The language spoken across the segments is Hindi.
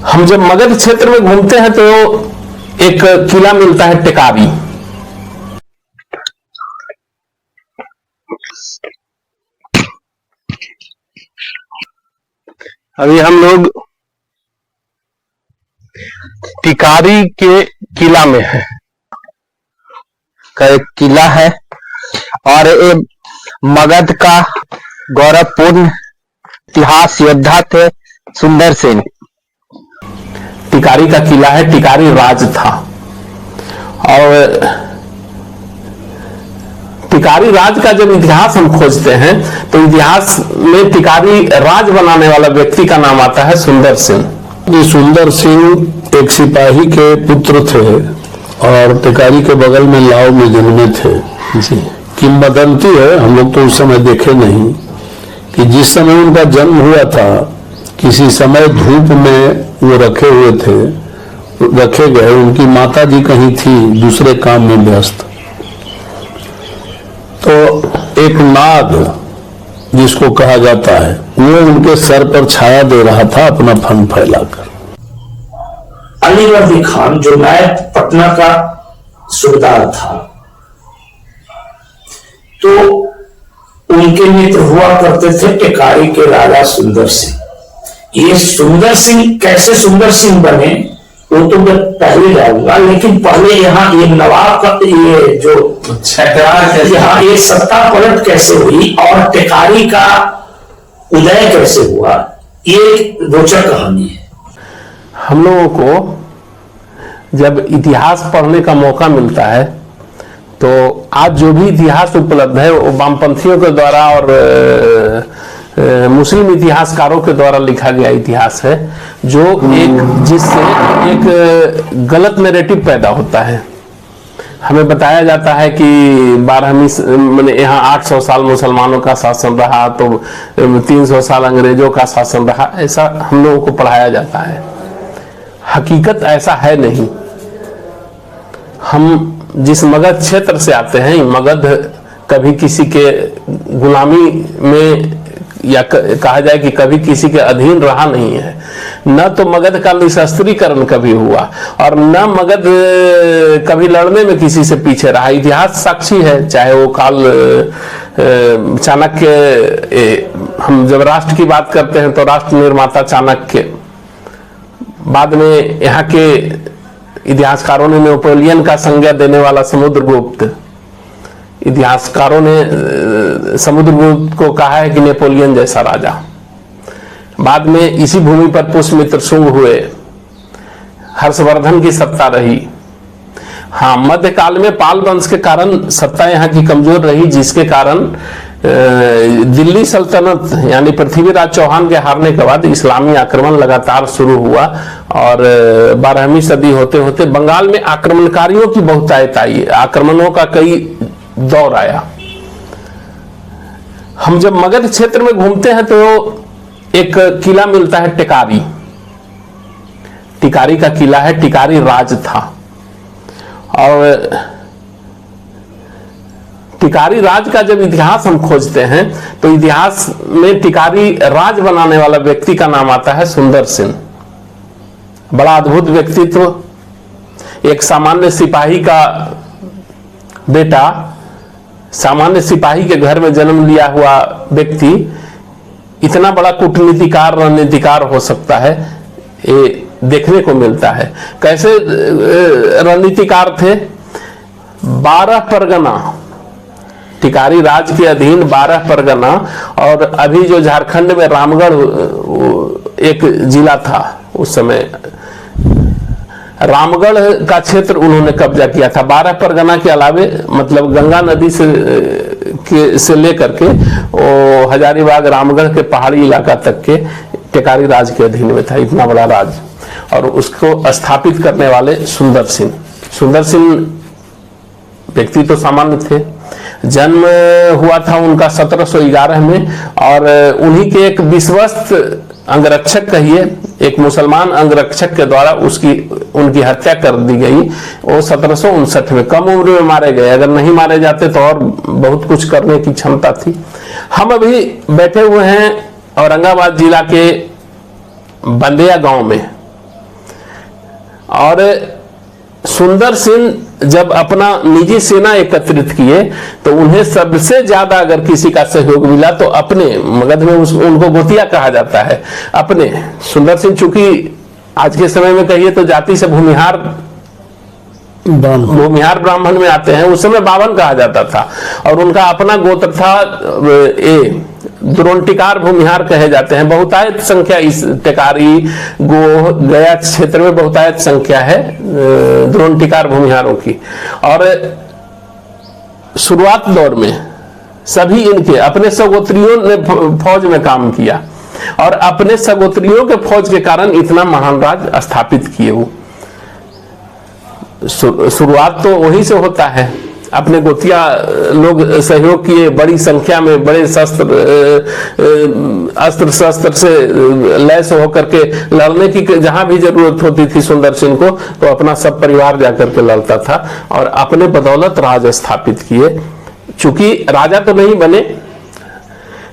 हम जब मगध क्षेत्र में घूमते हैं तो एक किला मिलता है टेकारी। अभी हम लोग टिकारी के किला में है, का एक किला है और ये मगध का गौरवपूर्ण इतिहास योद्धा थे सुंदर सेन। टिकारी का किला है, टिकारी राज था और टिकारी राज का जब इतिहास हम खोजते हैं तो इतिहास में टिकारी राज बनाने वाला व्यक्ति का नाम आता है सुंदर सेन। ये सुंदर सिंह एक सिपाही के पुत्र थे और टिकारी के बगल में लाव में जन्मे थे जी। किंवदंती है, हम लोग तो उस समय देखे नहीं, कि जिस समय उनका जन्म हुआ था किसी समय धूप में वो रखे गए, उनकी माता जी कहीं थी दूसरे काम में व्यस्त, तो एक नाग जिसको कहा जाता है वो उनके सर पर छाया दे रहा था अपना फन फैलाकर। अलीवर्दी खान जो नायब पटना का सूबेदार था, तो उनके मित्र हुआ करते थे टिकारी के राजा सुंदर सिंह। ये सुंदर सिंह कैसे सुंदर सिंह बने वो तो मैं पहले जाऊंगा, लेकिन पहले यहाँ ये नवाब का ये जो यहाँ ये सत्ता पलट कैसे हुई और टिकारी का उदय कैसे हुआ, ये रोचक कहानी है। हम लोगों को जब इतिहास पढ़ने का मौका मिलता है तो आज जो भी इतिहास उपलब्ध है वो वामपंथियों के द्वारा और मुस्लिम इतिहासकारों के द्वारा लिखा गया इतिहास है, जो जिससे एक गलत नैरेटिव पैदा होता है। हमें बताया जाता है कि 12वीं मैंने यहाँ 800 साल मुसलमानों का शासन रहा तो 300 साल अंग्रेजों का शासन रहा, ऐसा हम लोगों को पढ़ाया जाता है। हकीकत ऐसा है नहीं। हम जिस मगध क्षेत्र से आते हैं, मगध कभी किसी के गुलामी में या कहा जाए कि कभी किसी के अधीन रहा नहीं है, न तो मगध का निशस्त्रीकरण कभी हुआ और न मगध कभी लड़ने में किसी से पीछे रहा। इतिहास साक्षी है, चाहे वो काल चाणक्य, हम जब राष्ट्र की बात करते हैं तो राष्ट्र निर्माता चाणक्य, बाद में यहाँ के इतिहासकारों ने नेपोलियन का संज्ञा देने वाला समुद्रगुप्त, इतिहासकारों ने समुद्रगुप्त को कहा है कि नेपोलियन जैसा राजा। बाद में इसी भूमि पर पुष्यमित्र शुंग हुए, हर्षवर्धन की सत्ता रही। हाँ, मध्यकाल में पाल वंश के कारण सत्ता यहाँ की कमजोर रही, जिसके कारण दिल्ली सल्तनत यानी पृथ्वीराज चौहान के हारने के बाद इस्लामी आक्रमण लगातार शुरू हुआ और 12वीं सदी होते होते बंगाल में आक्रमणकारियों की बहुतायत आई, आक्रमणों का कई दौर आया। हम जब मगध क्षेत्र में घूमते हैं तो एक किला मिलता है टिकारी। टिकारी का किला है, टिकारी राज था और टिकारी राज का जब इतिहास हम खोजते हैं तो इतिहास में टिकारी राज बनाने वाला व्यक्ति का नाम आता है सुंदर सेन। बड़ा अद्भुत व्यक्तित्व। एक सामान्य सिपाही का बेटा, सामान्य सिपाही के घर में जन्म लिया हुआ व्यक्ति इतना बड़ा कूटनीतिकार रणनीतिकार हो सकता है, ये देखने को मिलता है। कैसे रणनीतिकार थे? 12 परगना, टिकारी राज के अधीन 12 परगना, और अभी जो झारखंड में रामगढ़ एक जिला था उस समय, रामगढ़ का क्षेत्र उन्होंने कब्जा किया था। 12 परगना के अलावे मतलब गंगा नदी से लेकर के वो हजारीबाग रामगढ़ के पहाड़ी इलाका तक के टिकारी राज के अधीन में था, इतना बड़ा राज। और उसको स्थापित करने वाले सुंदर सिंह। सुंदर सिंह व्यक्ति तो सामान्य थे। जन्म हुआ था उनका 1711 में और उन्हीं के एक विश्वस्त अंगरक्षक कहिए, एक मुसलमान अंगरक्षक के द्वारा उनकी हत्या कर दी गई। वो 1759 में कम उम्र में मारे गए। अगर नहीं मारे जाते तो और बहुत कुछ करने की क्षमता थी। हम अभी बैठे हुए हैं औरंगाबाद जिला के बंदेया गांव में। और सुंदर सिंह जब अपना निजी सेना एकत्रित किए तो उन्हें सबसे ज्यादा अगर किसी का सहयोग मिला तो अपने मगध में उनको गोतिया कहा जाता है। अपने सुंदर सिंह चूंकि आज के समय में कहिए तो जाति से भूमिहार ब्राह्मण में आते हैं, उस समय बावन कहा जाता था और उनका अपना गोत्र था द्रोणटिकार भूमिहार कहे जाते हैं। बहुतायत संख्या इस टिकारी गोह गया क्षेत्र में बहुतायत संख्या है द्रोणटिकार भूमिहारों की। और शुरुआत दौर में सभी इनके अपने सगोत्रियों ने फौज में काम किया और अपने सगोत्रियों के फौज के कारण इतना महान राज स्थापित किए। वो शुरुआत तो वहीं से होता है, अपने गोतिया लोग सहयोग किए, बड़ी संख्या में बड़े अस्त्र शस्त्र से लैस होकर के लड़ने की जहां भी जरूरत होती थी सुंदर सिंह को तो अपना सब परिवार जाकर के लड़ता था और अपने बदौलत राज स्थापित किए। चूंकि राजा तो नहीं बने,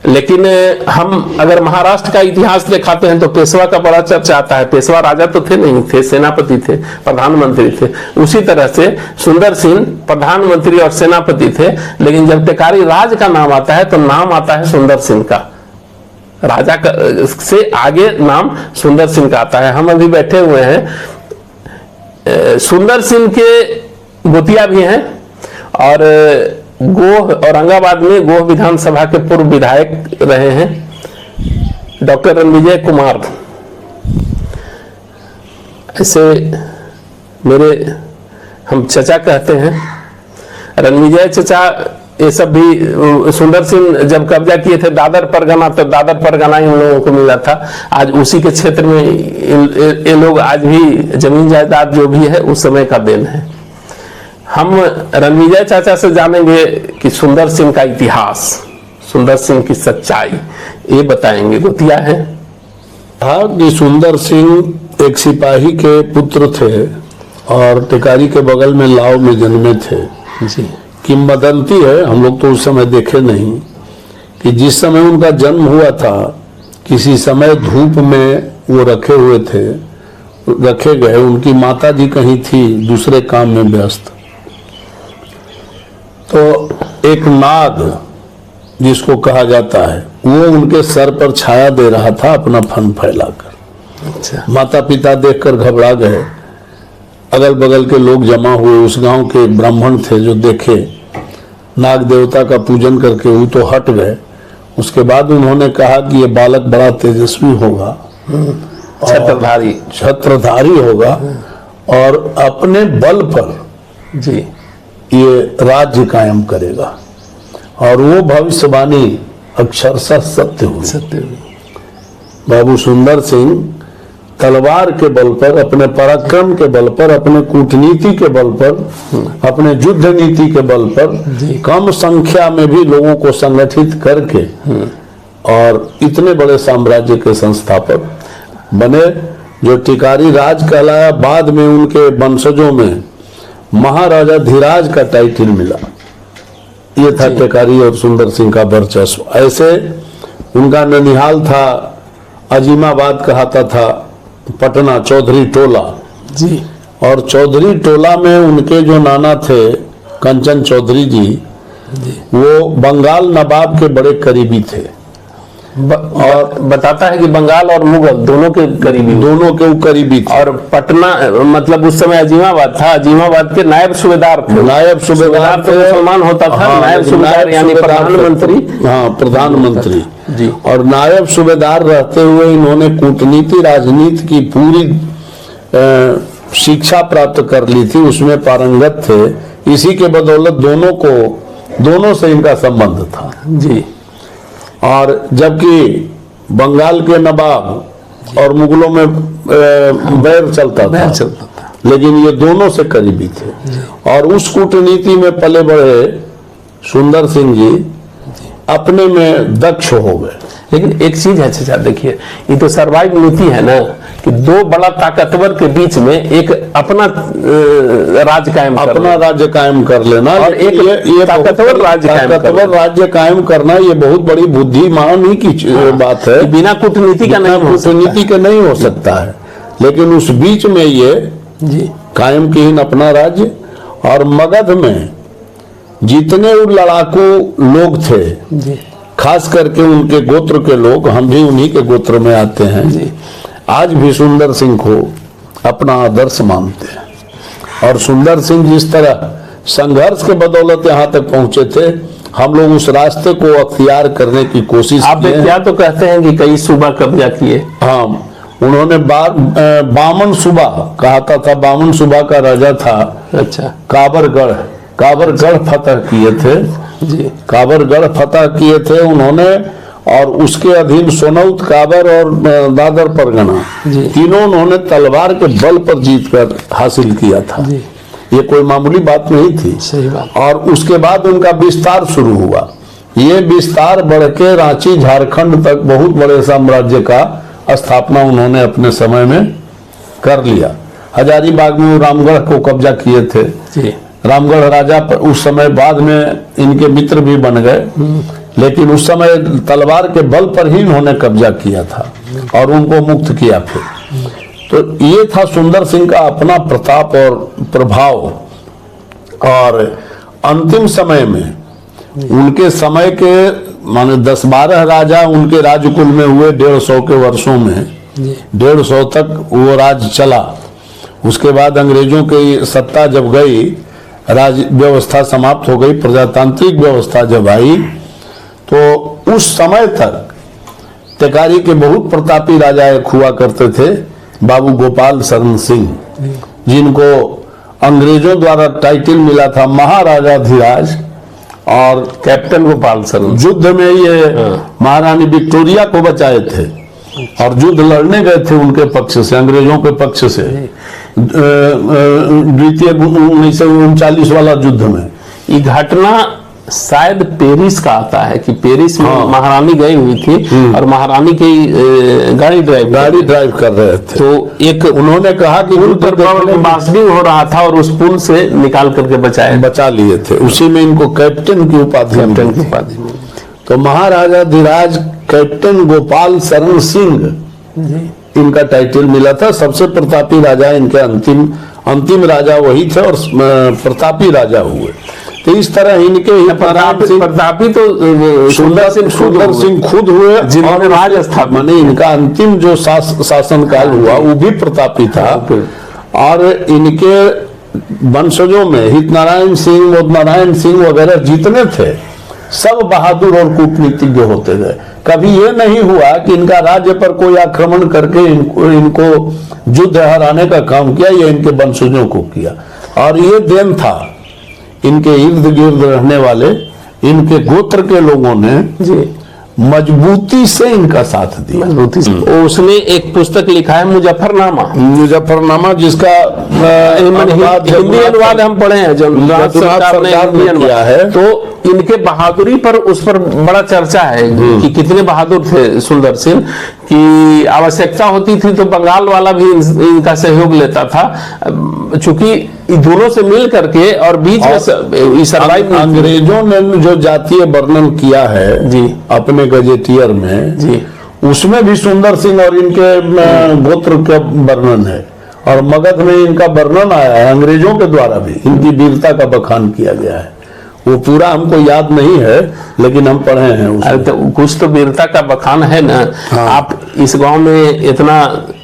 लेकिन हम अगर महाराष्ट्र का इतिहास दिखाते हैं तो पेशवा का बड़ा चर्चा आता है। पेशवा राजा तो थे नहीं, थे सेनापति थे, प्रधानमंत्री थे। उसी तरह से सुंदर सिंह प्रधानमंत्री और सेनापति थे, लेकिन जब टिकारी राज का नाम आता है तो नाम आता है सुंदर सिंह का। राजा का से आगे नाम सुंदर सिंह का आता है। हम अभी बैठे हुए हैं, सुंदर सिंह के गोतिया भी हैं और गोह औरंगाबाद में गोह विधानसभा के पूर्व विधायक रहे हैं डॉक्टर रणविजय कुमार। ऐसे मेरे हम चचा कहते हैं, रणविजय चचा। ये सब भी सुंदर सिंह जब कब्जा किए थे दादर परगना, तो दादर परगना इन लोगों को मिला था। आज उसी के क्षेत्र में ये लोग आज भी जमीन जायदाद जो भी है उस समय का देन है। हम रणविजय चाचा से जानेंगे कि सुंदर सिंह का इतिहास, सुंदर सिंह की सच्चाई ये बताएंगे। गोतिया है कि सुंदर सिंह एक सिपाही के पुत्र थे और टिकारी के बगल में लाव में जन्मे थे जी। किंवदंती है, हम लोग तो उस समय देखे नहीं, कि जिस समय उनका जन्म हुआ था किसी समय धूप में वो रखे गए। उनकी माता जी कहीं थी दूसरे काम में व्यस्त, तो एक नाग जिसको कहा जाता है वो उनके सर पर छाया दे रहा था अपना फन फैलाकर। अच्छा। माता पिता देखकर घबरा गए, अगल बगल के लोग जमा हुए, उस गांव के ब्राह्मण थे जो देखे नाग देवता का पूजन करके वो तो हट गए। उसके बाद उन्होंने कहा कि ये बालक बड़ा तेजस्वी होगा, छत्रधारी होगा और अपने बल पर जी ये राज्य कायम करेगा। और वो भविष्यवाणी अक्षरशः सत्य हुई। बाबू सुंदर सिंह तलवार के बल पर, अपने पराक्रम के बल पर, अपने कूटनीति के बल पर, अपने युद्ध नीति के बल पर कम संख्या में भी लोगों को संगठित करके और इतने बड़े साम्राज्य के संस्थापक बने जो टिकारी राज कहलाया। बाद में उनके वंशजों में महाराजा धीराज का टाइटल मिला। ये था टिकारी और सुंदर सिंह का वर्चस्व। ऐसे उनका ननिहाल था, अजीमाबाद कहता था, पटना चौधरी टोला जी। और चौधरी टोला में उनके जो नाना थे कंचन चौधरी जी, वो बंगाल नवाब के बड़े करीबी थे। और बताता है कि बंगाल और मुगल दोनों के करीबी थे। और पटना मतलब उस समय अजीमाबाद था, अजीमाबाद के नायब सूबेदार थे। नायब सूबेदार तो मुसलमान होता था। नायब सूबेदार यानी प्रधानमंत्री। हाँ, प्रधानमंत्री जी। और नायब सूबेदार रहते हुए इन्होंने कूटनीति राजनीति की पूरी शिक्षा प्राप्त कर ली थी, उसमें पारंगत थे। इसी के बदौलत दोनों से इनका संबंध था जी। और जबकि बंगाल के नवाब और मुगलों में बैर चलता था, लेकिन ये दोनों से करीबी थे। और उस कूटनीति में पले बढ़े सुंदर सिंह जी अपने में दक्ष हो गए। लेकिन एक चीज है चाचा, देखिए ये तो सर्वाइव नीति है ना कि दो बड़ा ताकतवर के बीच में एक अपना राज्य कायम कर लेना और एक ये ताकतवर राज्य कायम करना, ये बहुत बड़ी बुद्धिमान ही की बात है। बिना कूटनीति का नहीं हो सकता है। लेकिन उस बीच में ये जी कायम कीन अपना राज्य। और मगध में जितने लड़ाकू लोग थे, जी खास करके उनके गोत्र के लोग, हम भी उन्हीं के गोत्र में आते हैं जी, आज भी सुंदर सिंह को अपना आदर्श मानते हैं। और सुंदर सिंह जिस तरह संघर्ष के बदौलत यहाँ तक पहुंचे थे, हम लोग उस रास्ते को अख्तियार करने की कोशिश आप किए हैं। क्या तो कहते हैं कि कई सूबा कब्जा किए। हाँ, उन्होंने बामन सूबा कहता था, बामन सूबा का राजा था। अच्छा काबरगढ़ फतह किए थे जी, काबरगढ़ फतह किए थे उन्होंने। और उसके अधीन सोनौत, काबर और दादर परगना, जी। तीनों उन्होंने तलवार के बल पर जीतकर हासिल किया था। जी। ये कोई मामूली बात नहीं थी। सही बात। और उसके बाद उनका विस्तार शुरू हुआ। ये विस्तार बढ़ के रांची, झारखंड तक बहुत बड़े साम्राज्य का स्थापना उन्होंने अपने समय में कर लिया। हजारीबाग में वो रामगढ़ को कब्जा किए थे। जी, रामगढ़ राजा उस समय बाद में इनके मित्र भी बन गए, लेकिन उस समय तलवार के बल पर ही इन्होंने कब्जा किया था और उनको मुक्त किया फिर। तो ये था सुंदर सिंह का अपना प्रताप और प्रभाव। और अंतिम समय में उनके समय के माने 10-12 राजा उनके राजकुल में हुए। 150 के वर्षों में 150 तक वो राज चला। उसके बाद अंग्रेजों की सत्ता जब गई, राज व्यवस्था समाप्त हो गई, प्रजातांत्रिक व्यवस्था जब आई, तो उस समय तक टेकारी के बहुत प्रतापी राजा एक हुआ करते थे, बाबू गोपाल शरण सिंह, जिनको अंग्रेजों द्वारा टाइटल मिला था महाराजाधिराज। और कैप्टन गोपाल शरण युद्ध में ये महारानी विक्टोरिया को बचाए थे और युद्ध लड़ने गए थे उनके पक्ष से, अंग्रेजों के पक्ष से, द्वितीय 1939 वाला युद्ध में। ये घटना शायद पेरिस का आता है कि पेरिस में महारानी गई हुई थी और महारानी की गाड़ी ड्राइव कर रहे थे। तो एक उन्होंने कहा कि मास्टिंग हो रहा था और उस पुल से निकाल करके बचा लिए थे। उसी में इनको कैप्टन की उपाधि मिली। तो महाराजाधिराज कैप्टन गोपाल शरण सिंह इनका टाइटल मिला था। सबसे प्रतापी राजा इनके अंतिम राजा वही थे और प्रतापी राजा हुए। तो इस तरह इनके प्रतापी तो सुंदर सिंह खुद हुए, जिन्होंने राज स्थापना। माने इनका अंतिम जो शासन काल हुआ वो भी प्रतापी था। और इनके वंशजों में हितनारायण सिंह, मोदनारायण सिंह वगैरह जितने थे, सब बहादुर और कूटनीतिज्ञ होते गए। कभी ये नहीं हुआ कि इनका राज्य पर कोई आक्रमण करके इनको युद्ध हराने का काम किया, ये इनके वंशजों को किया। और ये देन था इनके इर्द गिर्द रहने वाले इनके गोत्र के लोगों ने जी मजबूती से इनका साथ दिया। उसने एक पुस्तक लिखा है मुजफ्फरनामा, जिसका हिंदी अनुवाद हम पढ़े हैं, जो सरकार ने किया है। तो इनके बहादुरी पर, उस पर बड़ा चर्चा है कि कितने बहादुर थे सुंदर सिंह, कि आवश्यकता होती थी तो बंगाल वाला भी इनका सहयोग लेता था, चूंकि दोनों से मिल करके और बीच में सर्वाइव। अंग्रेजों ने जो जातीय वर्णन किया है जी अपने गजेटियर में जी, उसमें भी सुंदर सिंह और इनके गोत्र का वर्णन है। और मगध में इनका वर्णन आया है अंग्रेजों के द्वारा भी, इनकी वीरता का बखान किया गया है। वो पूरा हमको याद नहीं है, लेकिन हम पढ़े हैं उसमें। तो कुछ तो वीरता का बखान है ना। हाँ। आप इस गांव में इतना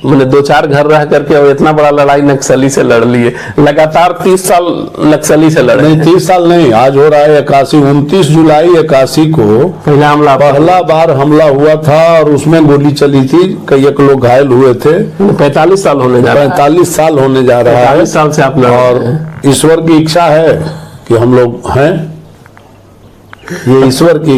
मैंने 2-4 घर रह करके और इतना बड़ा लड़ाई नक्सली से लड़ लिए, लगातार 30 साल नक्सली से लड़े। नहीं, 30 साल नहीं, आज हो रहा है 29 जुलाई 81 को पहला बार हमला हुआ था और उसमें गोली चली थी, कई एक लोग घायल हुए थे। 45 साल होने जा रहा है। 45 साल होने जा रहा है। 45 साल से आप लड़ रहे और हैं। ईश्वर की इच्छा है कि हम लोग हैं, ये ईश्वर की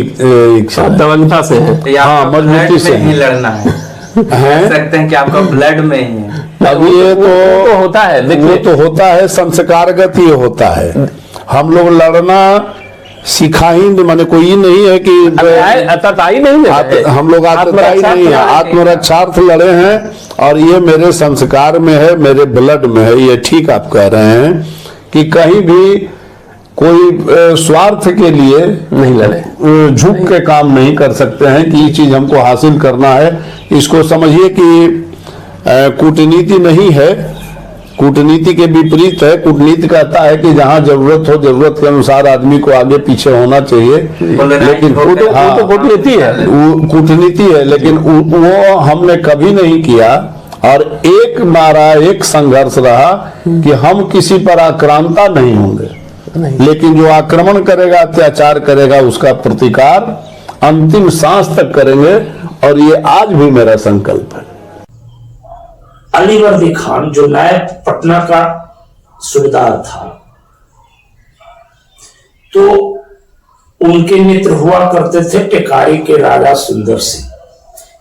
इच्छा है। दबंगता से है। हाँ, मजबूती से ही लड़ना है। कह सकते हैं कि आपका ब्लड में ही है। अब ये तो होता है, वो देखिए तो होता है, संस्कारगत ये होता है। हम लोग लड़ना सिखा ही, माने कोई नहीं है कि हम लोग आतताई नहीं है, आत्मरक्षार्थ लड़े हैं। और ये मेरे संस्कार में है, मेरे ब्लड में है। ये ठीक आप कह रहे हैं कि कहीं भी कोई स्वार्थ के लिए नहीं लड़े, झुक के काम नहीं कर सकते हैं कि ये चीज हमको हासिल करना है। इसको समझिए कि कूटनीति नहीं है, कूटनीति के विपरीत है। कूटनीति कहता है कि जहाँ जरूरत हो, जरूरत के अनुसार आदमी को आगे पीछे होना चाहिए, लेकिन वो तो कूटनीति है, वो कूटनीति है, लेकिन वो हमने कभी नहीं किया। और एक नारा, एक संघर्ष रहा कि हम किसी पर आक्रांता नहीं होंगे, लेकिन जो आक्रमण करेगा, अत्याचार करेगा, उसका प्रतिकार अंतिम सांस तक करेंगे। और ये आज भी मेरा संकल्प है। अली वर्दी खान जो नायब पटना का सूबेदार था, तो उनके मित्र हुआ करते थे टिकारी के राजा सुंदर सिंह।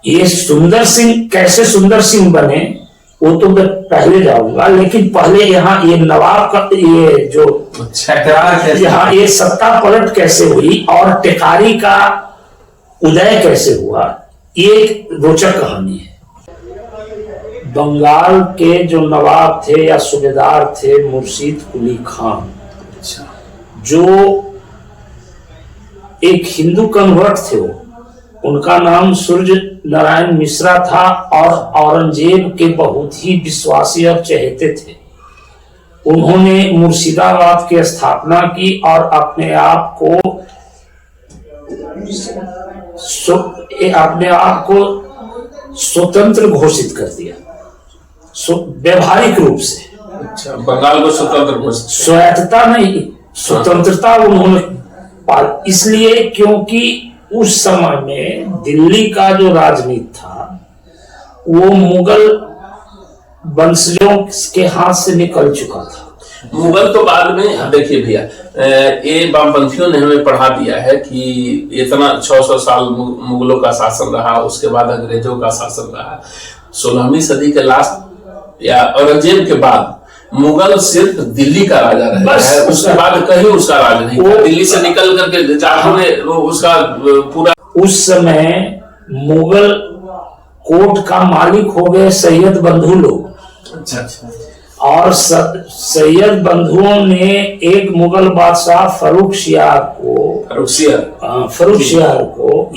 ये सुंदर सिंह कैसे सुंदर सिंह बने वो तो मैं पहले जाऊंगा, लेकिन पहले यहाँ ये नवाब का ये जो यहाँ ये सत्ता पलट कैसे हुई और टिकारी का उदय कैसे हुआ, ये एक रोचक कहानी है। बंगाल के जो नवाब थे या सूबेदार थे मुर्शीद कुली खान, जो एक हिंदू कन्वर्ट थे, उनका नाम सूर्य नारायण मिश्रा था और औरंगजेब के बहुत ही विश्वासी और चहेते थे। उन्होंने मुर्शिदाबाद की स्थापना की और अपने आप को स्वतंत्र घोषित कर दिया, व्यवहारिक रूप से। अच्छा, बंगाल को स्वतंत्र घोषित, स्वायत्तता नहीं, स्वतंत्रता उन्होंने पाई। इसलिए क्योंकि उस समय में दिल्ली का जो राजनीति था वो मुगल वंशजों के हाथ से निकल चुका था। मुगल तो बाद में, देखिए भैया, ये वामपंथियों ने हमें पढ़ा दिया है कि इतना 600 साल मुगलों का शासन रहा, उसके बाद अंग्रेजों का शासन रहा। 16वीं सदी के लास्ट या औरंगजेब के बाद मुगल सिर्फ दिल्ली का राजा रहा है, उसके बाद कहीं उसका राज नहीं था। दिल्ली से निकल करके जाने उसका पूरा। उस समय मुगल कोर्ट का मालिक हो गए सैयद बंधु लोग। अच्छा। और सैयद बंधुओं ने एक मुगल बादशाह फर्रुख शियार को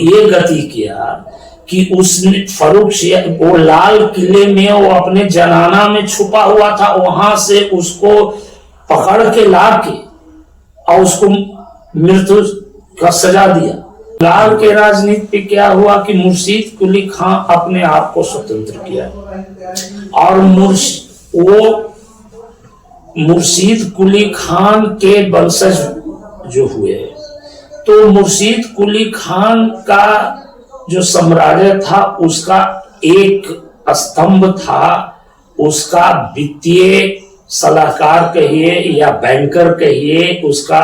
ये गति किया कि उसने फर्रुख शियार वो लाल किले में वो अपने जनाना में छुपा हुआ था, वहां से उसको पकड़ के लाके और उसको मृत्यु का सजा दिया। लाल के राजनीति पे क्या हुआ कि मुर्शीद कुली खां अपने आप को स्वतंत्र किया और मुर्शीद कुली खान के वंशज जो हुए, तो मुर्शीद कुली खान का जो साम्राज्य था उसका एक स्तंभ था, उसका वित्तीय सलाहकार कहिए या बैंकर कहिए, उसका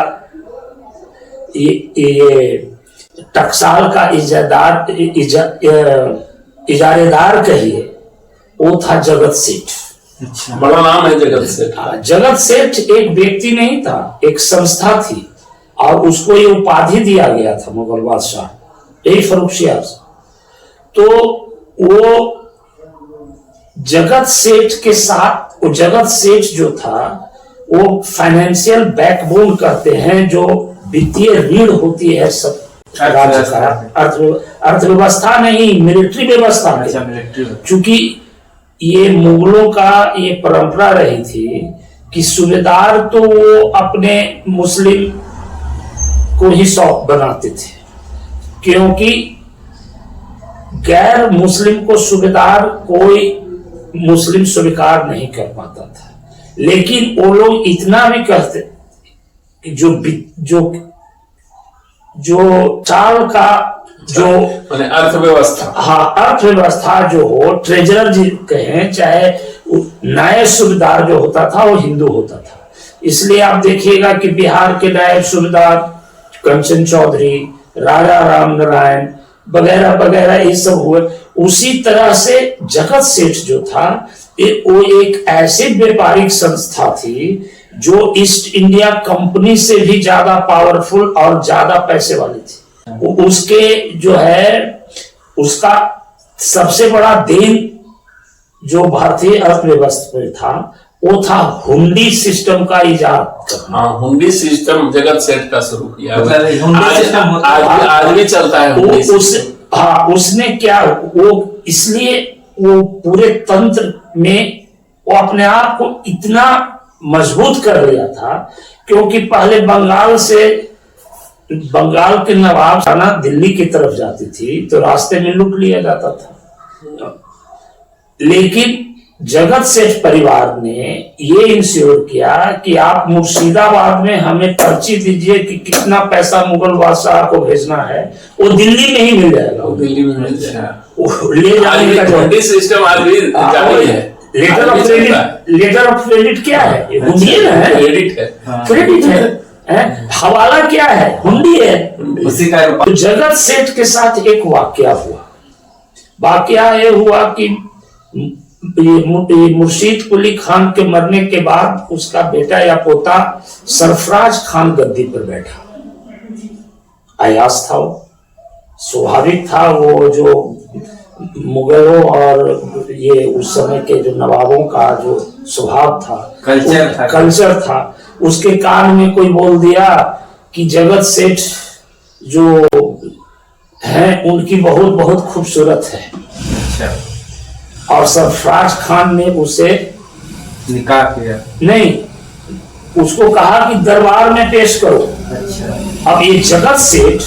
ये टकसाल का इजारेदार कहिए, वो था जगत सेठ। अच्छा, बड़ा नाम है जगत सेठ। जगत सेठ एक व्यक्ति नहीं था, एक संस्था थी और उसको ये उपाधि दिया गया था मुगल बादशाह, यही फर्रुख शियार। तो वो जगत सेठ के साथ, वो जगत सेठ जो था वो फाइनेंशियल बैकबोन करते हैं, जो वित्तीय रीढ़ होती है सब राज्य का, अर्थव्यवस्था नहीं, मिलिट्री व्यवस्था में। चूंकि ये मुगलों का ये परंपरा रही थी कि सूबेदार तो वो अपने मुस्लिम को ही शौक बनाते थे, क्योंकि गैर मुस्लिम को सूबेदार कोई मुस्लिम स्वीकार नहीं कर पाता था। लेकिन वो लोग इतना भी कहते कि जो चाल का जो अर्थव्यवस्था, हाँ, अर्थव्यवस्था जो हो, ट्रेजरर जी कहें चाहे नायब सूबेदार जो होता था वो हिंदू होता था। इसलिए आप देखिएगा कि बिहार के नायब सूबेदार कंचन चौधरी, राजा राम नारायण वगैरह वगैरह ये सब हुए। उसी तरह से जगत सेठ जो था वो एक ऐसी व्यापारिक संस्था थी जो ईस्ट इंडिया कंपनी से भी ज्यादा पावरफुल और ज्यादा पैसे वाली थी। उसके जो है उसका सबसे बड़ा देन जो भारतीय अर्थव्यवस्था में था वो था हुंडी सिस्टम का इजाद करना। हाँ, हुंडी सिस्टम जगत सेठ का शुरू किया, आज भी चलता है। उसने क्या, वो इसलिए वो पूरे तंत्र में वो अपने आप को इतना मजबूत कर लिया था, क्योंकि पहले बंगाल के नवाब खाना दिल्ली की तरफ जाती थी तो रास्ते में लूट लिया जाता था। लेकिन जगत सेठ परिवार ने ये इंश्योर किया कि आप मुर्शिदाबाद में हमें पर्ची दीजिए कि कितना पैसा मुगल बादशाह को भेजना है, वो दिल्ली में ही मिल जाएगा। वो दिल्ली में मिल जाएगा, ले जाने का हुंडी सिस्टम आज भी जारी है। लेटर ऑफ क्रेडिट क्या है? ये हुंडी है, क्रेडिट है, क्रेडिट है। हवाला क्या है? हुंडी है। उसी का तो जगत सेठ के साथ एक वाकया हुआ। वाकया ये हुआ कि मुर्शीद कुली खान के मरने के बाद उसका बेटा या पोता सरफराज खान गद्दी पर बैठा। अयास था वो, स्वाभाविक था। वो जो मुगलों और ये उस समय के जो नवाबों का जो स्वभाव था, कल्चर था, उसके कान में कोई बोल दिया कि जगत सेठ जो हैं उनकी बहुत बहुत खूबसूरत है। अच्छा। और सरफराज खान ने उसे निकाह किया? नहीं, उसको कहा कि दरबार में पेश करो। अच्छा। अब ये जगत सेठ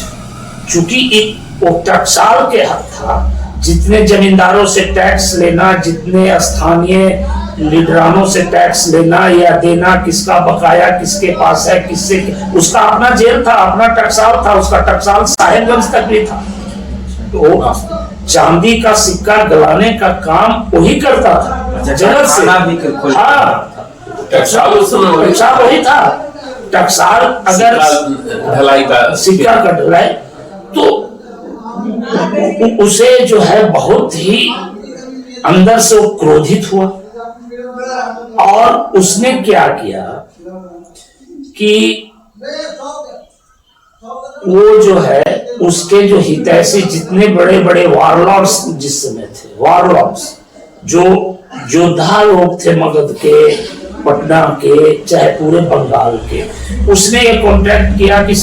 चूंकि एक वो टकसाल के हक था, जितने जमींदारों से टैक्स लेना, जितने स्थानीय लीडरानों से टैक्स लेना या देना, किसका बकाया किसके पास है, किससे, उसका अपना जेल था, अपना टकसाल था। उसका टकसाल साहेबगंज तक भी था। तो चांदी का सिक्का गलाने का काम वही करता था जगत से। हाँ, टकसाल उस समय वही था। टकसाल अगर ढलाई का सिक्का का ढलाई तो उसे जो है बहुत ही अंदर से वो क्रोधित हुआ और उसने क्या किया कि वो जो है उसके जो हितैषी जितने बड़े बड़े वारलॉर्ड्स जिस समय थे, वारलॉर्ड्स जो योद्धा लोग थे मगध के, पटना के, चाहे पूरे बंगाल के, उसने ये कॉन्ट्रैक्ट किया कि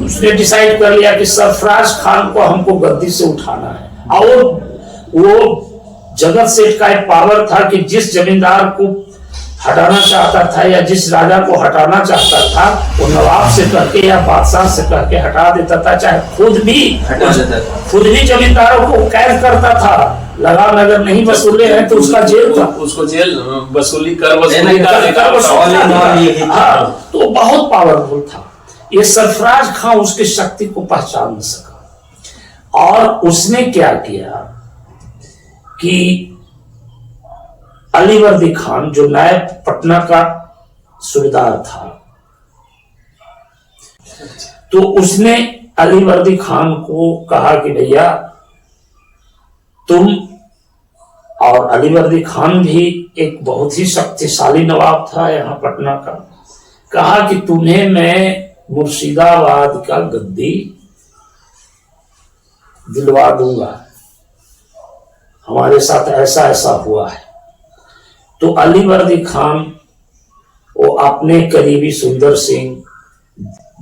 उसने डिसाइड कर लिया कि सरफराज खान को हमको गद्दी से उठाना है। और वो जगत सेठ का एक पावर था कि जिस जमींदार को हटाना चाहता था या जिस राजा को हटाना चाहता था, वो नवाब से कहके या बादशाह से कहके हटा देता था, चाहे खुद भी जमींदारों को कैद करता था। लगान अगर नहीं वसूले हैं तो उसका जेल था, उसको जेल वसूली कर तो बहुत पावरफुल था। ये सरफराज खान उसकी शक्ति को पहचान न सका और उसने क्या किया कि अलीवर्दी खान जो नायब पटना का सूबेदार था, तो उसने अलीवर्दी खान को कहा कि भैया तुम, और अलीवर्दी खान भी एक बहुत ही शक्तिशाली नवाब था यहाँ पटना का, कहा कि तुम्हें मैं मुर्शिदाबाद का गद्दी दिलवा दूंगा, हमारे साथ ऐसा ऐसा हुआ है। तो अलीवर्दी खान वो अपने करीबी सुंदर सिंह,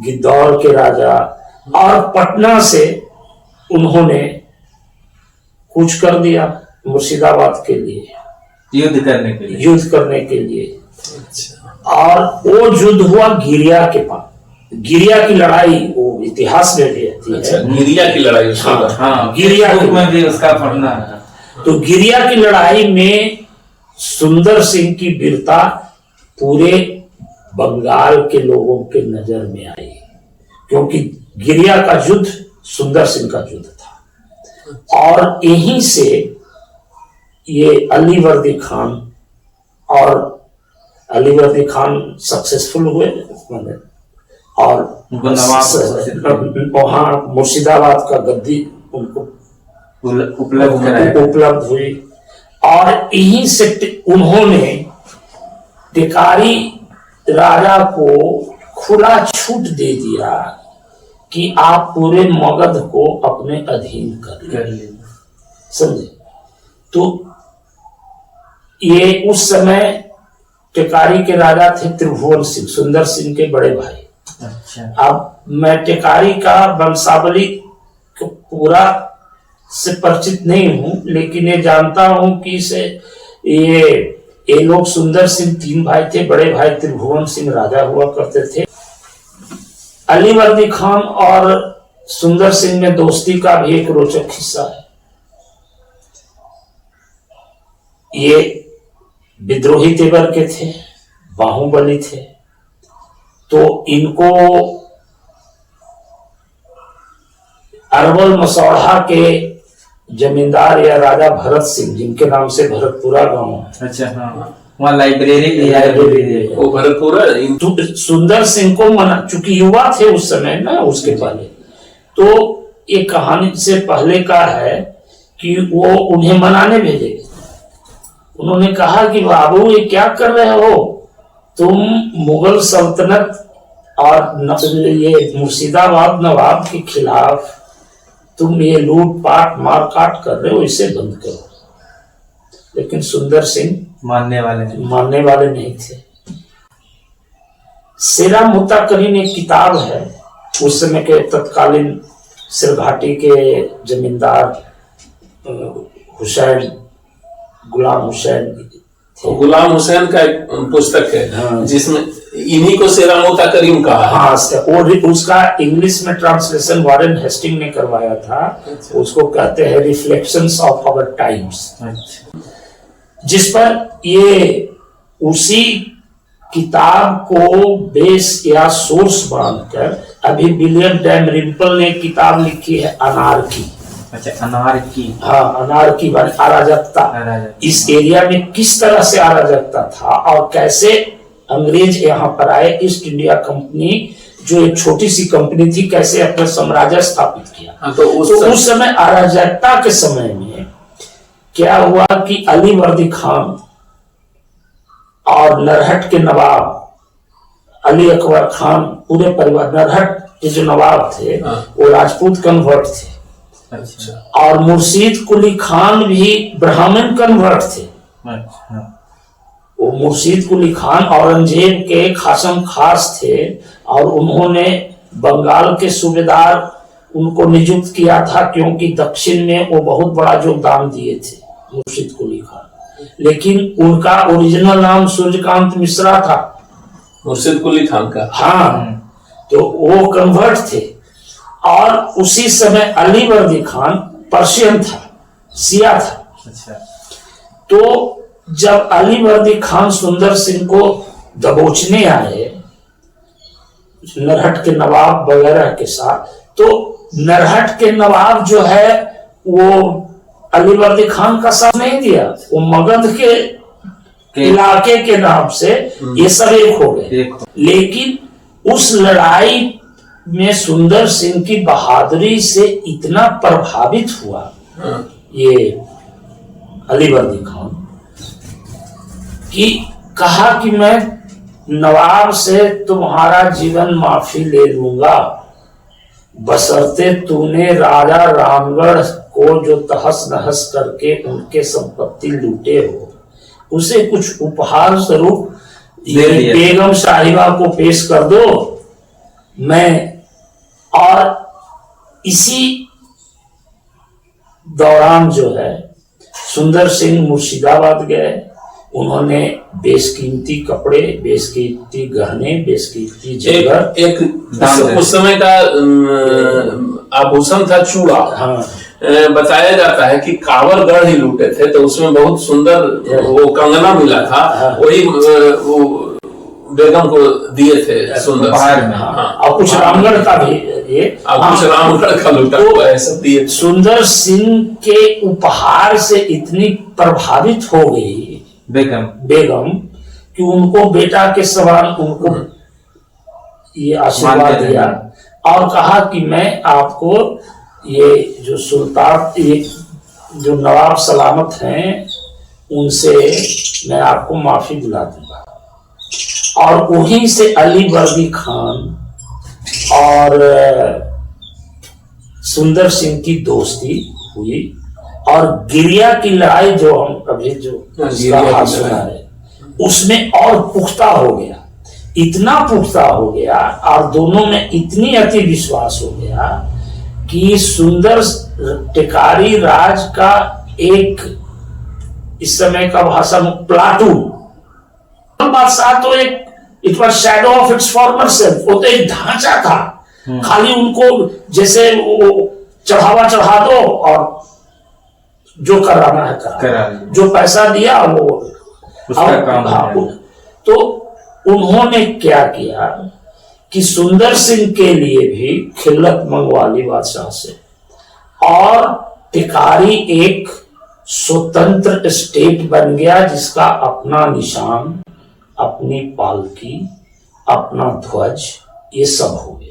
गिद्धौर के राजा और पटना से उन्होंने कुछ कर दिया मुर्शिदाबाद के लिए, युद्ध करने के लिए। और वो युद्ध हुआ गिरिया के पास। गिरिया की लड़ाई वो इतिहास में भी रहती है। गिरिया की लड़ाई, हाँ, गिरिया में भी उसका पढ़ना है। तो गिरिया की लड़ाई में सुंदर सिंह की वीरता पूरे बंगाल के लोगों के नजर में आई, क्योंकि गिरिया का युद्ध सुंदर सिंह का युद्ध था। और यहीं से ये अलीवर्दी खान सक्सेसफुल हुए और वहां मुर्शिदाबाद का गद्दी उनको उपलब्ध हुई। और यहीं से उन्होंने टिकारी राजा को खुला छूट दे दिया कि आप पूरे मगध को अपने अधीन कर ले, समझे। तो ये उस समय टिकारी के राजा थे त्रिभुवन सिंह, सुंदर सिंह के बड़े भाई। अच्छा। अब मैं टिकारी का वंशावली पूरा से परिचित नहीं हूं, लेकिन ये जानता हूं कि इसे ये लोग सुंदर सिंह 3 भाई थे। बड़े भाई त्रिभुवन सिंह राजा हुआ करते थे। अली वर्दी खान और सुंदर सिंह में दोस्ती का भी एक रोचक हिस्सा है। ये विद्रोही तेवर के थे, बाहुबली थे, तो इनको अरवल मसौढ़ा के जमींदार या राजा भरत सिंह, जिनके नाम से भरतपुरा गांव है। अच्छा, हाँ, वहाँ लाइब्रेरी वो भरतपुरा। सुंदर सिंह को मना, चूंकि युवा थे उस समय ना, उसके पहले तो ये कहानी से पहले का है कि वो उन्हें मनाने भेजे। उन्होंने कहा कि बाबू ये क्या कर रहे हो, तुम मुगल सल्तनत और ये मुर्शिदाबाद नवाब के खिलाफ तुम ये लूटपाट मारकाट कर रहे हो, इसे बंद करो। लेकिन सुंदर सिंह मानने वाले नहीं थे। सेरा मुताकरीन एक किताब है, उस समय के तत्कालीन सिरघाटी के जमींदार हुसैन, गुलाम हुसैन थे। गुलाम हुसैन का एक पुस्तक है, हाँ। जिसमें इन्हीं को सेरा मुताकरीन कहा है। हाँ, और उसका इंग्लिश में ट्रांसलेशन वॉरेन हेस्टिंग ने करवाया था। अच्छा। उसको कहते हैं रिफ्लेक्शंस ऑफ आवर टाइम्स, अच्छा, जिस पर ये उसी किताब को बेस या सोर्स मानकर अभी विलियम डैमरिम्पल ने किताब लिखी है अनारकी। अच्छा, अनारकी। हाँ, अनारकी माने अराजकता। इस एरिया में किस तरह से अराजकता था और कैसे अंग्रेज यहाँ पर आए, ईस्ट इंडिया कंपनी जो एक छोटी सी कंपनी थी, कैसे अपना साम्राज्य स्थापित किया। हाँ, तो उस समय अराजकता के समय में क्या हुआ कि अली वर्दी खान और नरहट के नवाब अली अकबर खान, पूरे परिवार, नरहट के जो नवाब थे वो राजपूत कन्वर्ट थे। अच्छा, और मुर्शीद कुली खान भी ब्राह्मण कन्वर्ट थे। अच्छा, वो मुर्शीद कुली खान औरंगजेब के खासम खास थे और उन्होंने बंगाल के सूबेदार उनको नियुक्त किया था, क्योंकि दक्षिण में वो बहुत बड़ा योगदान दिए थे मुर्शीद कुली खान। लेकिन उनका ओरिजिनल नाम सूर्यकांत मिश्रा था, मुर्शीद कुली खान का। हाँ, तो वो कन्वर्ट थे। और उसी समय अली वर्दी खान पर्शियन था, सिया था। अच्छा, तो जब अली वर्दी खान सुंदर सिंह को दबोचने आए नरहट के नवाब वगैरह के साथ, तो नरहट के नवाब जो है वो अली वर्दी खान का साथ नहीं दिया, वो मगध के इलाके के नाम से ये सब एक हो गए। लेकिन उस लड़ाई में सुंदर सिंह की बहादुरी से इतना प्रभावित हुआ ये अली वर्दी खान कि कहा कि मैं नवाब से तुम्हारा जीवन माफी ले लूंगा, बशर्ते तूने राजा रामगढ़ को जो तहस नहस करके उनके संपत्ति लूटे हो, उसे कुछ उपहार स्वरूप बेगम साहिबा को पेश कर दो। मैं और इसी दौरान जो है सुंदर सिंह मुर्शिदाबाद गए। उन्होंने बेशकीमती कपड़े, बेशकीमती गहने, बेशकीमती जेवर, एक उस समय का आभूषण था चूड़ा। हाँ, बताया जाता है कि कावरगढ़ ही लूटे थे, तो उसमें बहुत सुंदर वो कंगना मिला था। वही वो बेगम को दिए थे सुंदर बाहर में। हाँ, और कुछ रामगढ़ का भी ये, कुछ रामगढ़ का लूटा हुआ है, सब दिए। सुंदर सिंह के उपहार से इतनी प्रभावित हो गई बेगम कि उनको बेटा के समान उनको ये आशीर्वाद दिया और कहा कि मैं आपको ये जो सुल्तान, ये जो नवाब सलामत हैं, उनसे मैं आपको माफी दिला दूंगा। और वहीं से अली वर्दी खान और सुंदर सिंह की दोस्ती हुई और गिरिया की लड़ाई जो हम अभी जो हाथ सुना है उसमें और पुख्ता हो गया, इतना पुख्ता हो गया और दोनों में इतनी अति विश्वास हो गया कि सुंदर टिकारी राज का एक इस समय का भाषा में प्लाटू बादशाह तो एक it was shadow of its farmer self, वो तो एक ढांचा था, खाली उनको जैसे वो चढ़ावा चढ़ा दो और जो कराना है करा, जो पैसा दिया वो उसका काम। तो उन्होंने क्या किया कि सुंदर सिंह के लिए भी खिल्लत मंगवा ली बादशाह से, और टिकारी एक स्वतंत्र स्टेट बन गया जिसका अपना निशान, अपनी पालकी, अपना ध्वज, ये सब हो गया।